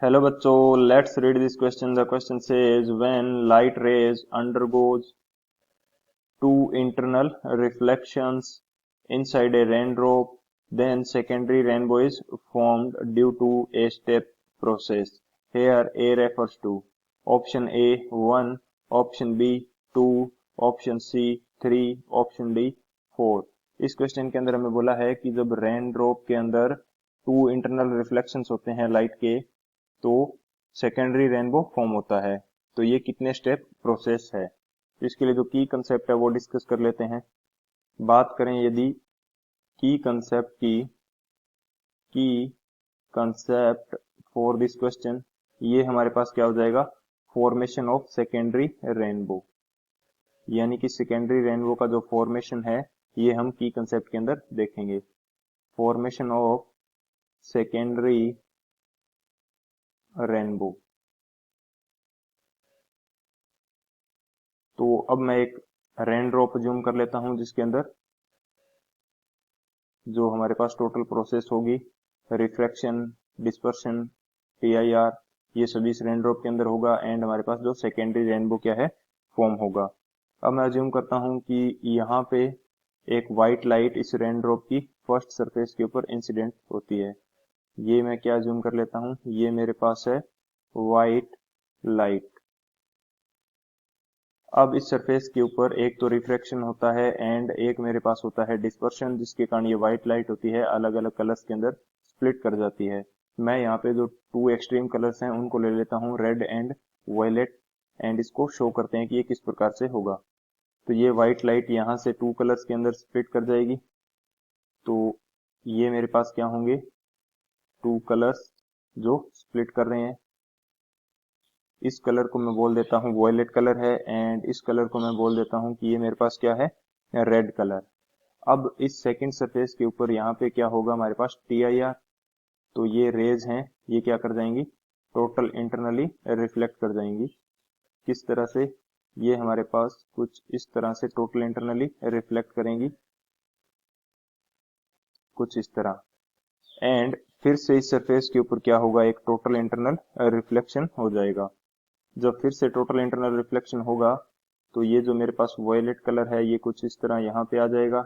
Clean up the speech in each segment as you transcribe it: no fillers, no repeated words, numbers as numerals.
Hello बच्चों, let's read this question. The question says when light rays undergoes two internal reflections inside a raindrop, then secondary rainbow is formed due to a step process. Here A refers to option A 1, option B 2, option C 3, option D 4. इस question के अंदर हमें बोला है कि जब rain drop के अंदर टू इंटरनल रिफ्लेक्शंस होते हैं लाइट के, तो सेकेंडरी रेनबो फॉर्म होता है. तो ये कितने स्टेप प्रोसेस है, तो इसके लिए जो की कंसेप्ट है वो डिस्कस कर लेते हैं. बात करें यदि की कंसेप्ट फॉर दिस क्वेश्चन, ये हमारे पास क्या हो जाएगा, फॉर्मेशन ऑफ सेकेंडरी रेनबो. यानी कि सेकेंडरी रेनबो का जो फॉर्मेशन है ये हम की कंसेप्ट के अंदर देखेंगे. Formation of secondary rainbow. तो अब मैं एक रेन ड्रॉप जूम कर लेता हूं जिसके अंदर जो हमारे पास टोटल प्रोसेस होगी, रिफ्रैक्शन, डिस्पर्शन, पीआईआर, ये सभी इस रेन ड्रॉप के अंदर होगा. एंड हमारे पास जो सेकेंडरी रेनबो क्या है, फॉर्म होगा. अब मैं अज्यूम करता हूं कि यहाँ पे एक व्हाइट लाइट इस रेन ड्रॉप की फर्स्ट सरफेस के ऊपर इंसिडेंट होती है. ये मैं क्या अज्यूम कर लेता हूं, ये मेरे पास है व्हाइट लाइट. अब इस सरफेस के ऊपर एक तो रिफ्रैक्शन होता है एंड एक मेरे पास होता है डिस्पर्शन, जिसके कारण ये व्हाइट लाइट होती है अलग अलग कलर्स के अंदर स्प्लिट कर जाती है. मैं यहाँ पे जो टू एक्सट्रीम कलर्स हैं उनको ले लेता हूँ, रेड एंड वायलेट, एंड इसको शो करते हैं कि ये किस प्रकार से होगा. तो ये व्हाइट लाइट यहाँ से टू कलर्स के अंदर स्प्लिट कर जाएगी. तो ये मेरे पास क्या होंगे, टू कलर्स जो स्प्लिट कर रहे हैं. इस कलर को मैं बोल देता हूँ वॉयलेट कलर है, एंड इस कलर को मैं बोल देता हूँ कि ये मेरे पास क्या है, रेड कलर. अब इस सेकंड सरफेस के ऊपर यहाँ पे क्या होगा, हमारे पास टी आई आर. तो ये रेज हैं, ये क्या कर जाएंगी, टोटल इंटरनली रिफ्लेक्ट कर जाएंगी. किस तरह से, ये हमारे पास कुछ इस तरह से टोटल इंटरनली रिफ्लेक्ट करेंगी, कुछ इस तरह. एंड फिर से इस सरफेस के ऊपर क्या होगा, एक टोटल इंटरनल रिफ्लेक्शन हो जाएगा. जब फिर से टोटल इंटरनल रिफ्लेक्शन होगा तो ये जो मेरे पास वॉयलेट कलर है ये कुछ इस तरह यहाँ पे आ जाएगा,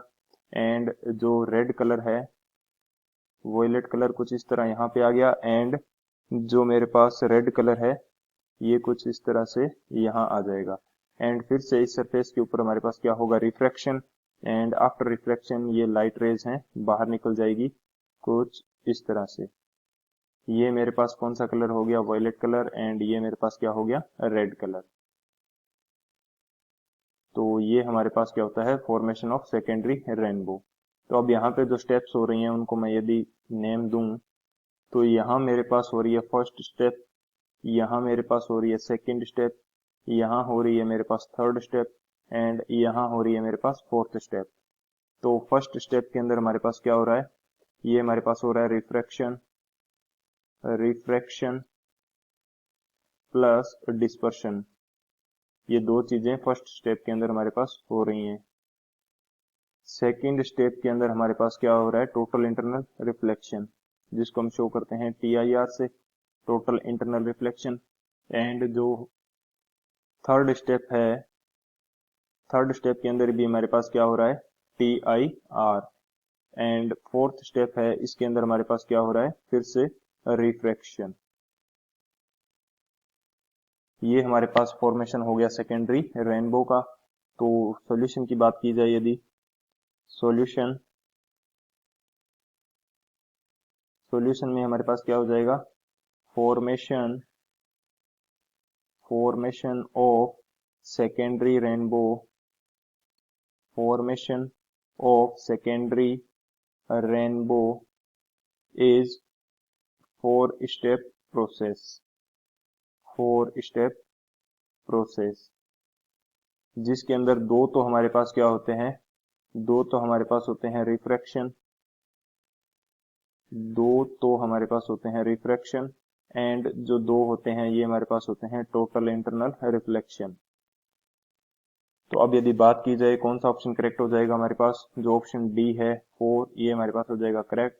एंड जो रेड कलर है, वॉयलेट कलर कुछ इस तरह यहाँ पे आ गया, एंड जो मेरे पास रेड कलर है ये कुछ इस तरह से यहाँ आ जाएगा. एंड फिर से इस सरफेस के ऊपर हमारे पास क्या होगा, रिफ्रैक्शन, एंड आफ्टर रिफ्रैक्शन ये लाइट रेज हैं बाहर निकल जाएगी कुछ इस तरह से. ये मेरे पास कौन सा कलर हो गया, वॉयलेट कलर, एंड ये मेरे पास क्या हो गया, रेड कलर. तो ये हमारे पास क्या होता है, फॉर्मेशन ऑफ सेकेंडरी रेनबो. तो अब यहाँ पे जो स्टेप्स हो रही हैं उनको मैं यदि नेम दूं, तो यहाँ मेरे पास हो रही है फर्स्ट स्टेप, यहाँ मेरे पास हो रही है सेकंड स्टेप, यहाँ हो रही है मेरे पास थर्ड स्टेप, एंड यहाँ हो रही है मेरे पास फोर्थ स्टेप. तो फर्स्ट स्टेप के अंदर हमारे पास क्या हो रहा है, ये हमारे पास हो रहा है रिफ्रैक्शन प्लस डिस्पर्शन. ये दो चीजें फर्स्ट स्टेप के अंदर हमारे पास हो रही हैं. सेकंड स्टेप के अंदर हमारे पास क्या हो रहा है, टोटल इंटरनल रिफ्लेक्शन, जिसको हम शो करते हैं टी आई आर से, टोटल इंटरनल रिफ्लेक्शन. एंड जो थर्ड स्टेप है, थर्ड स्टेप के अंदर भी हमारे पास क्या हो रहा है, T I R. And fourth step है, इसके अंदर हमारे पास क्या हो रहा है, फिर से रिफ्रैक्शन. ये हमारे पास फॉर्मेशन हो गया सेकेंडरी रेनबो का. तो सॉल्यूशन की बात की जाए यदि, सॉल्यूशन में हमारे पास क्या हो जाएगा, formation of secondary rainbow, formation of secondary rainbow is 4 step process, जिसके अंदर दो तो हमारे पास क्या होते हैं, दो तो हमारे पास होते हैं रिफ्रैक्शन, एंड जो दो होते हैं ये हमारे पास होते हैं टोटल इंटरनल रिफ्लेक्शन. तो अब यदि बात की जाए कौन सा ऑप्शन करेक्ट हो जाएगा, हमारे पास जो ऑप्शन डी है 4, ये हमारे पास हो जाएगा correct.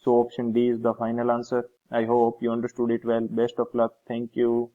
So option D is the final answer. I hope you understood it well. Best of luck. Thank you.